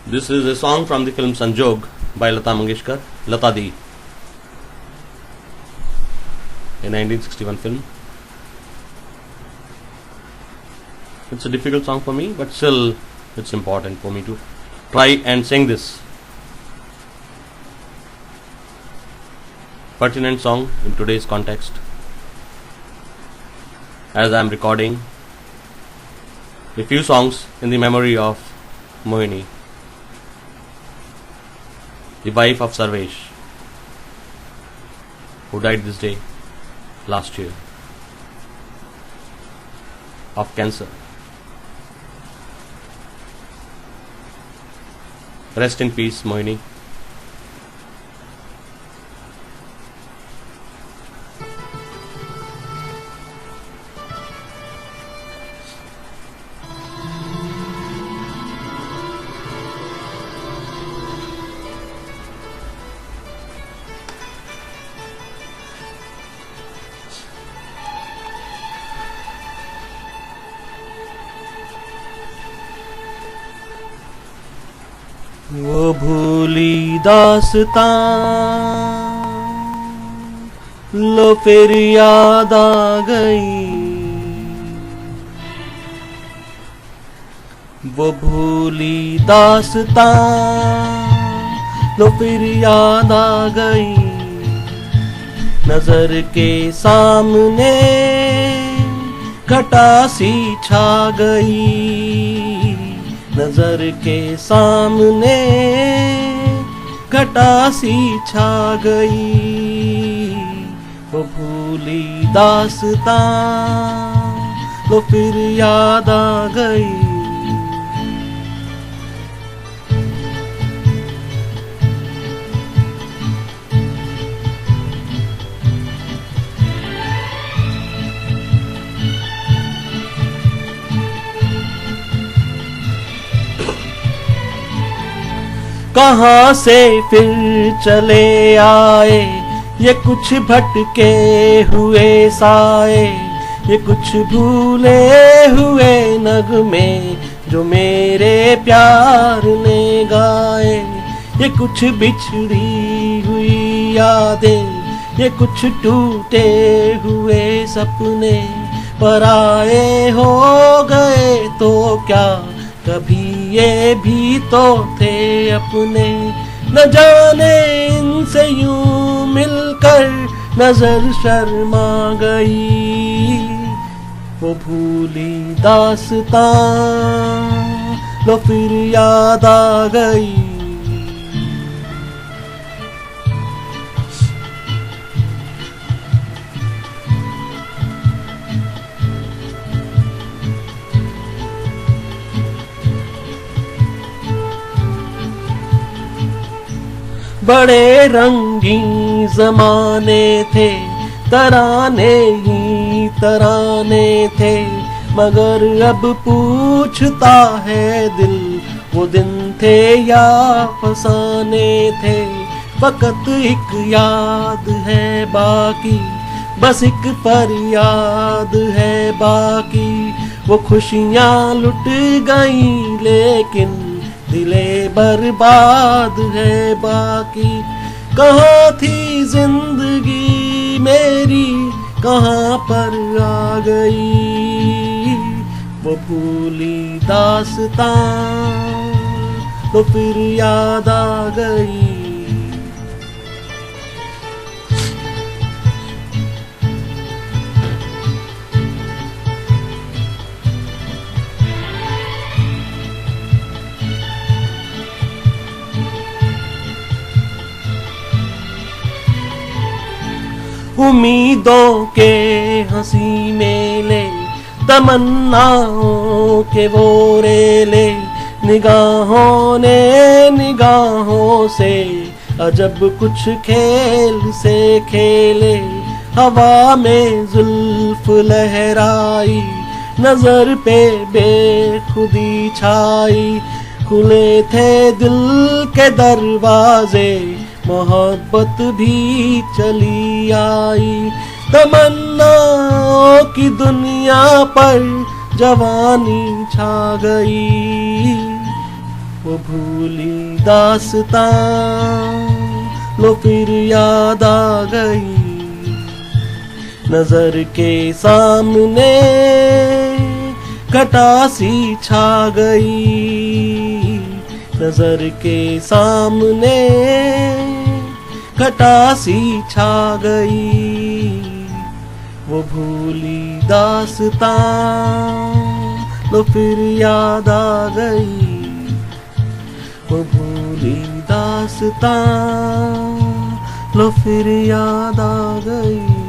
This is a song from the film Sanjog by Lata Mangeshkar, Lata Di, a 1961 film. It's a difficult song for me, but still it's important for me to try and sing this pertinent song in today's context, as I am recording a few songs in the memory of Mohini, the wife of Sarvesh, who died this day last year of cancer. Rest in peace, Mohini. वो भूली दास्तां लो फिर याद आ गई, वो भूली दास्तां लो फिर याद आ गई, नजर के सामने घटा सी छा गई, नजर के सामने घटा सी छा गई, वो भूली दास्तां लो फिर याद आ गई। कहाँ से फिर चले आए ये कुछ भटके हुए साए, ये कुछ भूले हुए नगमे जो मेरे प्यार ने गाए, ये कुछ बिछड़ी हुई यादें, ये कुछ टूटे हुए सपने, पराए हो गए तो क्या कभी ये भी तो थे अपने, न जाने इनसे यूं मिलकर नजर शर्मा गई, वो भूली दास्तां लो फिर याद आ गई। बड़े रंगीन जमाने थे, तराने ही तराने थे, मगर अब पूछता है दिल वो दिन थे या फसाने थे, फकत एक याद है बाकी, बस एक फरियाद है बाकी, वो खुशियाँ लुट गई लेकिन दिले बर्बाद है बाकी, कहाँ थी जिंदगी मेरी कहाँ पर आ गई, वो भूली दास्तां तो फिर याद आ गई। उम्मीदों के हंसी मेले, तमन्नाओं के वो रेले, निगाहों ने निगाहों से अजब कुछ खेल से खेले, हवा में जुल्फ लहराई, नजर पे बेखुदी छाई, खुले थे दिल के दरवाजे, मोहब्बत भी चली आई, तमन्नाओं की दुनिया पर जवानी छा गई, वो भूली दास्तां लो फिर याद आ गई, नजर के सामने घटा सी छा गई, नजर के सामने घटा सी छा गई, वो भूली दास्तां लो फिर याद आ गई, वो भूली दास्तां लो फिर याद आ गई।